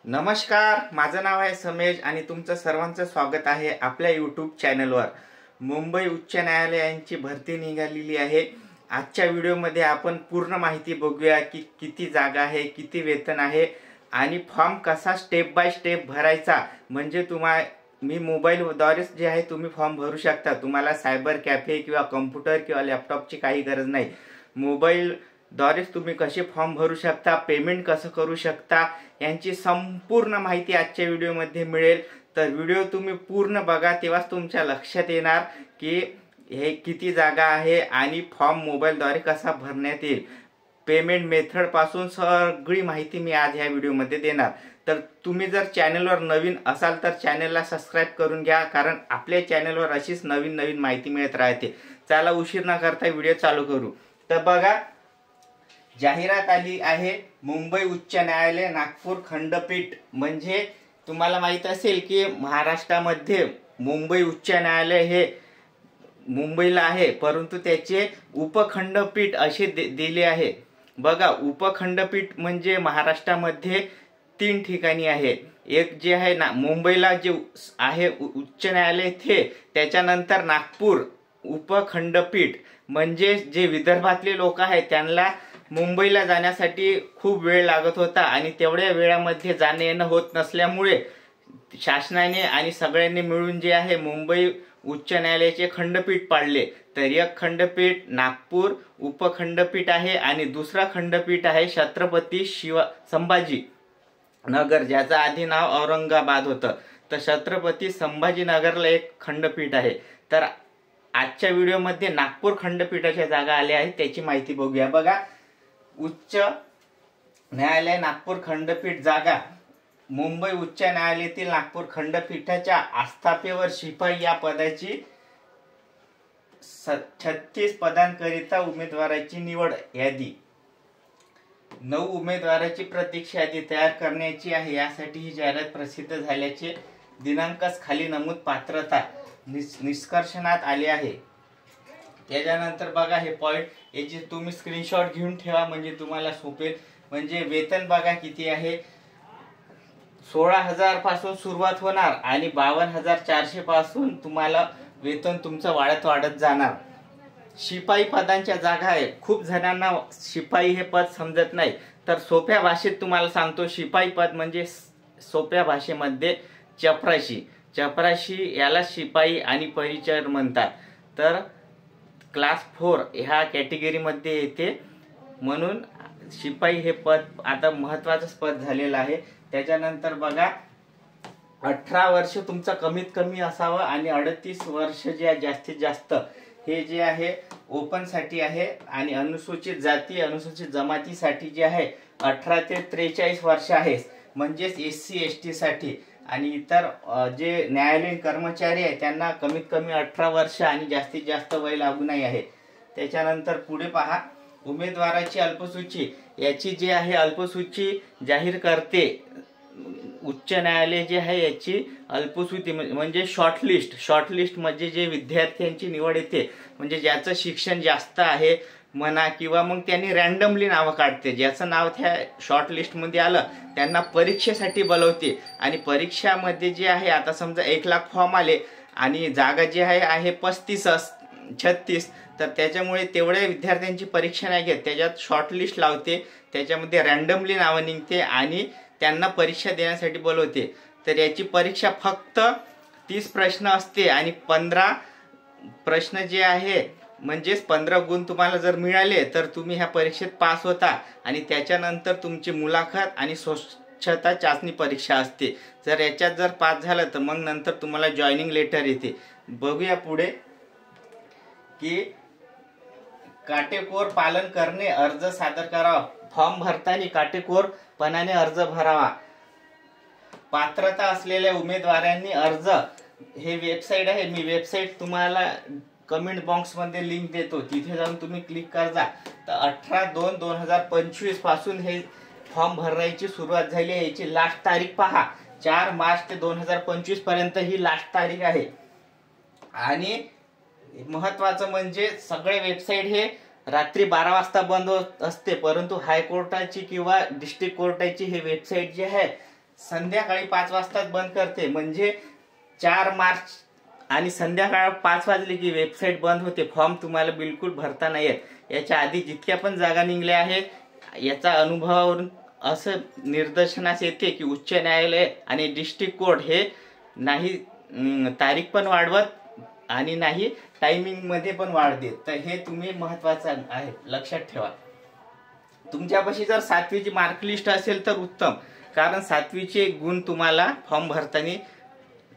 नमस्कार, माझं नाव आहे समेश आणि तुमचं सर्वांचं स्वागत आहे आपल्या यूट्यूब चॅनलवर। मुंबई उच्च न्यायालयाची भरती निघालेली आहे। आजच्या व्हिडिओमध्ये आपण पूर्ण माहिती बघूया की किती जागा आहे, किती वेतन आहे आणि फॉर्म कसा स्टेप बाय स्टेप भरायचा। म्हणजे मी मोबाईलद्वारे जे आहे तुम्ही फॉर्म भरू शकता। तुम्हाला सायबर कॅफे किंवा कॉम्प्युटर किंवा लॅपटॉपची काही गरज नाही। मोबाईल द्वारे तुम्ही कसे फॉर्म भरू शकता, पेमेंट कसं करू शकता यांची संपूर्ण माहिती आजच्या व्हिडिओमध्ये मिळेल। तर व्हिडिओ तुम्ही पूर्ण बघा, तेव्हाच तुमच्या लक्षात येणार की हे किती जागा आहे आणि फॉर्म मोबाईलद्वारे कसा भरण्यात येईल। पेमेंट मेथड पासून सगळी माहिती मी आज ह्या व्हिडिओमध्ये देणार। तर तुम्ही जर चॅनलवर नवीन असाल तर चॅनलला सबस्क्राइब करून घ्या, कारण आपल्या चॅनलवर अशीच नवीन नवीन माहिती मिळत राहते। चला उशीर न करता व्हिडिओ चालू करू। तर बघा, जाहिरात आली आहे मुंबई उच्च न्यायालय नागपूर खंडपीठ। म्हणजे तुम्हाला माहित असेल की महाराष्ट्रामध्ये मुंबई उच्च न्यायालय हे मुंबईला आहे, परंतु त्याचे उपखंडपीठ असे दिले आहे। बघा, उपखंडपीठ म्हणजे महाराष्ट्रामध्ये 3 ठिकाणी आहे। एक जे आहे ना मुंबईला जे आहे उच्च न्यायालय ते, त्याच्यानंतर नागपूर उपखंडपीठ म्हणजे जे विदर्भातले लोक आहेत त्यांना मुंबईला जाण्यासाठी खूप वेळ लागत होता आणि तेवढ्या वेळामध्ये जाणे येणं होत नसल्यामुळे शासनाने आणि सगळ्यांनी मिळून जे आहे मुंबई उच्च न्यायालयाचे खंडपीठ पाडले। तर एक खंडपीठ नागपूर उपखंडपीठ आहे आणि दुसरा खंडपीठ आहे छत्रपती संभाजी नगर, ज्याचं आधी नाव औरंगाबाद होतं। तर छत्रपती संभाजीनगरला एक खंडपीठ आहे। तर आजच्या व्हिडिओमध्ये नागपूर खंडपीठाच्या जागा आल्या आहेत त्याची माहिती बघूया। बघा, उच्च न्यायालय नागपूर खंडपीठ जागा। मुंबई उच्च न्यायालयातील नागपूर खंडपीठाच्या आस्थापेवर शिपाई या पदाची 36 पदांकरिता उमेदवाराची निवड यादी। 9 उमेदवाराची प्रतीक्षा यादी तयार करण्याची आहे। यासाठी ही जाहिरात प्रसिद्ध झाल्याचे दिनांकच खाली नमूद पात्रता निष्कर्षणात आले आहे। त्याच्यानंतर बघा, हे पॉइंट याची तुम्ही स्क्रीनशॉट घेऊन ठेवा म्हणजे तुम्हाला सोपेल। म्हणजे वेतन बघा किती आहे, 16,000 पासून सुरुवात होणार आणि 52,400 पासून तुम्हाला वेतन तुमचं वाढत जाणार। शिपाई पदांच्या जागा आहे। खूप जणांना शिपाई हे पद समजत नाही, तर सोप्या भाषेत तुम्हाला सांगतो। शिपाई पद म्हणजे सोप्या भाषेमध्ये चपराशी याला शिपाई आणि परिचर म्हणतात। तर क्लास 4 ह्या कॅटेगरीमध्ये येते, म्हणून शिपाई हे पद आता महत्त्वाचं पद झालेलं आहे। त्याच्यानंतर बघा, 18 वर्ष तुमचं कमीत कमी असावं आणि 38 वर्ष जे जास्तीत जास्त, हे जे आहे ओपन साठी आहे आणि अनुसूचित जाती अनुसूचित जमातीसाठी जे आहे 18 ते 43 वर्ष आहे, म्हणजेच SC ST साठी। आणि इतर जे न्यायालयीन कर्मचारी आहे त्यांना कमीत कमी 18 वर्ष आणि जास्तीत जास्त वय लागू नाही आहे। त्याच्यानंतर पुढे पहा, उमेदवाराची अल्पसूची। याची जी आहे अल्पसूची जाहीर करते उच्च न्यायालय जे आहे। याची अल्पसूची म्हणजे शॉर्टलिस्ट म्हणजे जे विद्यार्थ्यांची निवड येते, म्हणजे ज्याचं शिक्षण जास्त आहे म्हणा, किंवा मग त्यांनी रॅन्डमली नावं काढते। ज्याचं नाव त्या शॉर्टलिस्ट मध्ये आलं त्यांना परीक्षेसाठी बोलवते आणि परीक्षामध्ये जे आहे, आता समजा 1 लाख फॉर्म आले आणि जागा जी आहे 36, तर त्याच्यामुळे तेवढ्या विद्यार्थ्यांची परीक्षा नाही घेत, त्याच्यात शॉर्टलिस्ट लावते, त्याच्यामध्ये रॅन्डमली नावं निघते आणि त्यांना परीक्षा देण्यासाठी बोलवते। तर याची परीक्षा फक्त 30 प्रश्न असते आणि 15 प्रश्न जे आहे म्हणजेच 15 गुण तुम्हाला जर मिळाले तर तुम्ही ह्या परीक्षेत पास होता आणि त्याच्यानंतर तुमची मुलाखत आणि स्वच्छता चाचणी परीक्षा असते। जर याच्यात पास झालं तर मग नंतर तुम्हाला जॉईनिंग लेटर येते। बघूया पुढे की काटेकोर पालन करणे, अर्ज सादर करावा। फॉर्म भरताना काटेकोरपणाने अर्ज भरावा। पात्रता असलेल्या उमेदवारांनी अर्ज, हे वेबसाईट आहे, मी वेबसाईट तुम्हाला कमेंट बॉक्स मध्ये लिंक देतो, तिथे जाऊन तुम्ही क्लिक करा। तर 18/2/2025 पासून हे फॉर्म भरायची सुरुवात झाली आहे। याची लास्ट तारीख पहा, 4 मार्च ते 2025 पर्यंत ही लास्ट तारीख आहे। आणि महत्त्वाचं म्हणजे सगळे वेबसाईट हे रात्री 12 वाजता बंद असते, परंतु हायकोर्टाची किंवा डिस्ट्रिक्ट कोर्टाची हे वेबसाईट जी आहे संध्याकाळी 5 वाजता बंद करते, म्हणजे 4 मार्च आणि संध्याकाळ 5 वाजले की वेबसाईट बंद होते. फॉर्म तुम्हाला बिलकुल भरता नाही येत. याच्या आधी जितक्या पण जागा निघल्या आहेत याचा अनुभवावरून असं निदर्शनास येते की उच्च न्यायालय आणि डिस्ट्रिक्ट कोर्ट हे नाही तारीख पण वाढवत आणि नाही टायमिंग मध्ये पण वाढ देत. तर हे तुम्ही महत्वाचं आहे, लक्षात ठेवा. तुमच्यापाशी जर 7वीची मार्क लिस्ट असेल तर उत्तम, कारण 7वीचे गुण तुम्हाला फॉर्म भरताना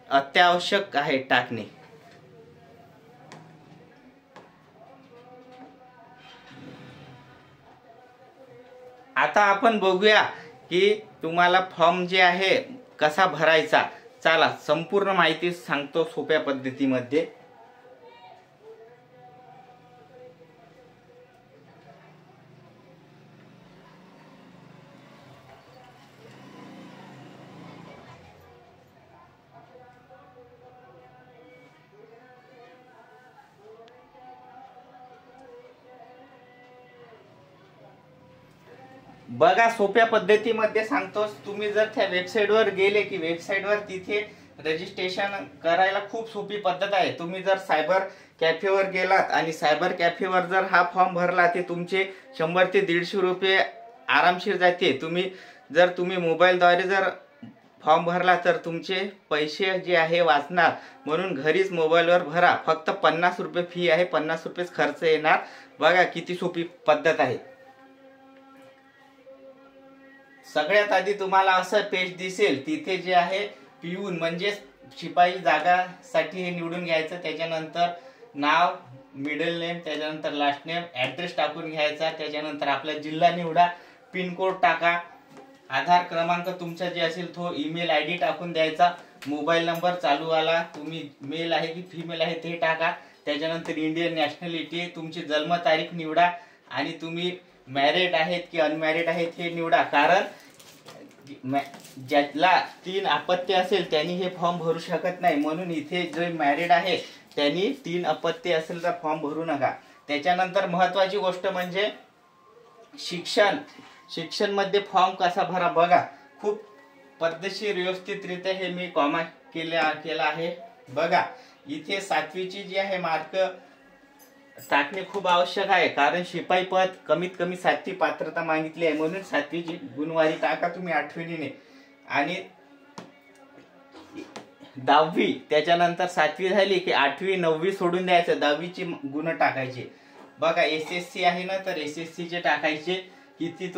अत्यावश्यक आहे टाकणे. आता आपण बघूया की तुम्हाला फॉर्म जे आहे कसा भरायचा. चला संपूर्ण माहिती सांगतो सोप्या पद्धतीमध्ये. बघा सोप्या पद्धतीमध्ये सांगतो. तुम्ही जर त्या वेबसाईटवर गेले की वेबसाईटवर तिथे रजिस्ट्रेशन करायला खूप सोपी पद्धत आहे. तुम्ही जर सायबर कॅफेवर गेलात आणि सायबर कॅफेवर जर हा फॉर्म भरला ते तुमचे 100 ते 150 रुपये आरामशीर जाते. तुम्ही मोबाईलद्वारे जर फॉर्म भरला तर तुमचे पैसे जे आहे वाचणार, म्हणून घरीच मोबाईलवर भरा. फक्त 50 रुपये फी आहे, 50 रुपयेच खर्च येणार. बघा किती सोपी पद्धत आहे. सगळ्यात आधी तुम्हाला असं पेज दिसेल, तिथे जे आहे पिऊन म्हणजे शिपाई जागासाठी हे निवडून घ्यायचं. त्याच्यानंतर नाव, मिडल नेम, त्याच्यानंतर लास्ट नेम, ऍड्रेस टाकून घ्यायचा. त्याच्यानंतर आपला जिल्हा निवडा, पिन कोड टाका, आधार क्रमांक तुमचा जे असेल तो, ईमेल आयडी टाकून द्यायचा, मोबाईल नंबर चालूवाला, तुम्ही मेल आहे की फिमेल आहे ते टाका. त्याच्यानंतर इंडियन नॅशनॅलिटी, तुमची जन्मतारीख निवडा आणि तुम्ही मॅरिड आहेत की अनमॅरिड आहेत हे निवडा. कारण ज्याला 3 अपत्य असेल त्यांनी हे फॉर्म भरू शकत नाही, म्हणून इथे जे मॅरिड आहे त्यांनी 3 अपत्य असेल तर फॉर्म भरू नका. त्याच्यानंतर महत्वाची गोष्ट म्हणजे शिक्षण मध्ये फॉर्म कसा भरा. बघा खूप पद्धतशीर व्यवस्थितरित्या हे मी कॉमा केला आहे. बघा इथे 7वीची जी आहे मार्क टाकणे खूप आवश्यक आहे, कारण शिपाई पद कमीत कमी 7वी पात्रता मागितली आहे, म्हणून 7वीची गुणवारी टाका तुम्ही 8वीने. आणि 10वी, त्याच्यानंतर 7वी झाली की 8वी 9वी सोडून द्यायचं, 10वीची गुण टाकायचे. बघा एसएससी आहे ना, तर एसएससी चे टाकायचे किती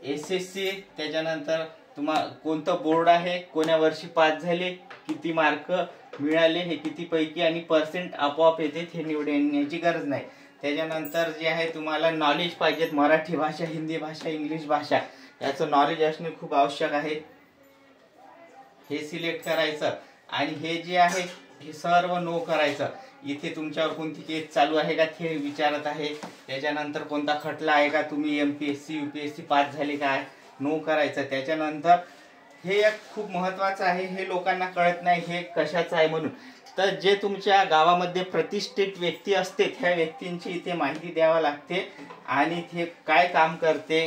एसएससी. त्याच्यानंतर तुम्हाला कोणतं बोर्ड आहे, कोण्या वर्षी पास झाले, किती मार्क मिळाले, हे किती पैकी, आणि पर्सेंट आपोआप येते, हे निवडण्याची गरज नाही. त्याच्यानंतर जे आहे तुम्हाला नॉलेज पाहिजेत, मराठी भाषा, हिंदी भाषा, इंग्लिश भाषा, याचं नॉलेज असणे खूप आवश्यक आहे. हे सिलेक्ट करायचं आणि हे जे आहे हे सर्व नो करायचं. इथे तुमच्यावर कोणती केस चालू आहे का ते विचारत आहे. त्याच्यानंतर कोणता खटला आहे का, तुम्ही एमपीएससी यूपीएससी पास झाले काय, नो करायचं. त्याच्यानंतर हे एक खूप महत्वाचं आहे, हे लोकांना कळत नाही हे कशाचं आहे म्हणून. तर जे तुमच्या गावामध्ये प्रतिष्ठित व्यक्ती असते त्या व्यक्तींची इथे माहिती द्यावी लागते आणि ते काय काम करते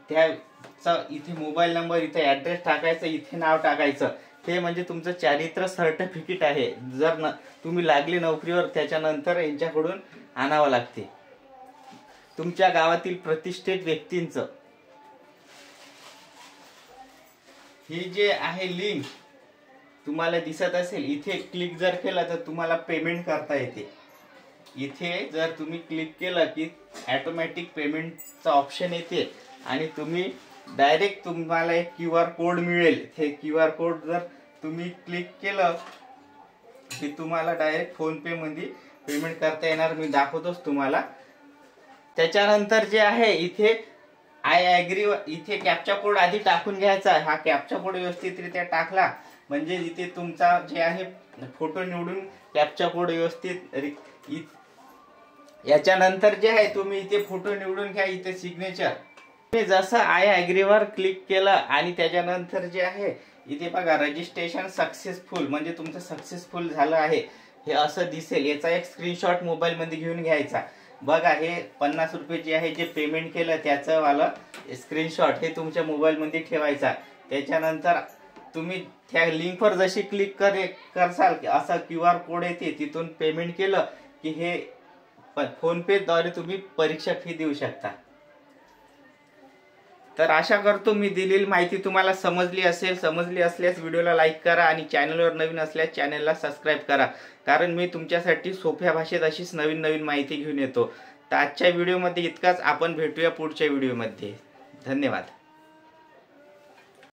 त्याचा इथे मोबाईल नंबर, इथे ऍड्रेस टाकायचं, इथे नाव टाकायचं. हे म्हणजे तुमचं चारित्र्य सर्टिफिकेट आहे. जर तुम्ही लागले नोकरीवर त्याच्यानंतर यांच्याकडून आणावं लागते तुमच्या गावातील प्रतिष्ठित व्यक्तींचं. ही जे आहे लिंक तुम्हाला दिसत असेल, इथे क्लिक जर केलं तर तुम्हाला पेमेंट करता येते. इथे जर तुम्ही क्लिक केलं की ऑटोमॅटिक पेमेंटचा ऑप्शन येते आणि तुम्ही डायरेक्ट तुम्हाला एक QR कोड मिळेल. ते QR कोड जर तुम्ही क्लिक केलं की तुम्हाला डायरेक्ट फोन पे मध्ये पेमेंट करता येणार. मी दाखवतोच तुम्हाला. त्याच्यानंतर जे आहे इथे आय ॲग्री, इथे कॅप्चा कोड आधी टाकून घ्यायचा. हा कॅप्चा कोड व्यवस्थितरित्या टाकला म्हणजे इथे तुमचा जे आहे फोटो निवडून कॅप्चा कोड व्यवस्थित. याच्यानंतर जे आहे तुम्ही इथे फोटो निवडून घ्या, इथे सिग्नेचर. जसं आय ॲग्रीवर क्लिक केलं आणि त्याच्यानंतर जे आहे इथे बघा रजिस्ट्रेशन सक्सेसफुल, म्हणजे तुमचं सक्सेसफुल झालं आहे हे असं दिसेल. याचा एक स्क्रीनशॉट मोबाईल मध्ये घेऊन घ्यायचा. बघा हे 50 रुपये जे आहे जे पेमेंट केलं त्याचं वाला स्क्रीनशॉट हे तुमच्या मोबाईल मध्ये ठेवायचा. त्याच्यानंतर तुम्ही त्या लिंकवर जशी क्लिक करसाल असा QR कोड येते, तिथून पेमेंट केलं की हे फोनपे द्वारे तुम्ही परीक्षा फी देऊ शकता। तर आशा करतो मी दिलेली माहिती तुम्हाला समजली असेल। समजली असल्यास व्हिडिओला लाईक करा आणि चॅनलवर नवीन असल्यास चॅनलला सबस्क्राईब करा, कारण मी तुमच्यासाठी सोप्या भाषेत अशीच नवीन नवीन माहिती घेऊन येतो। तर आजच्या व्हिडिओमध्ये इतकाच, आपण भेटूया पुढच्या व्हिडिओमध्ये। धन्यवाद।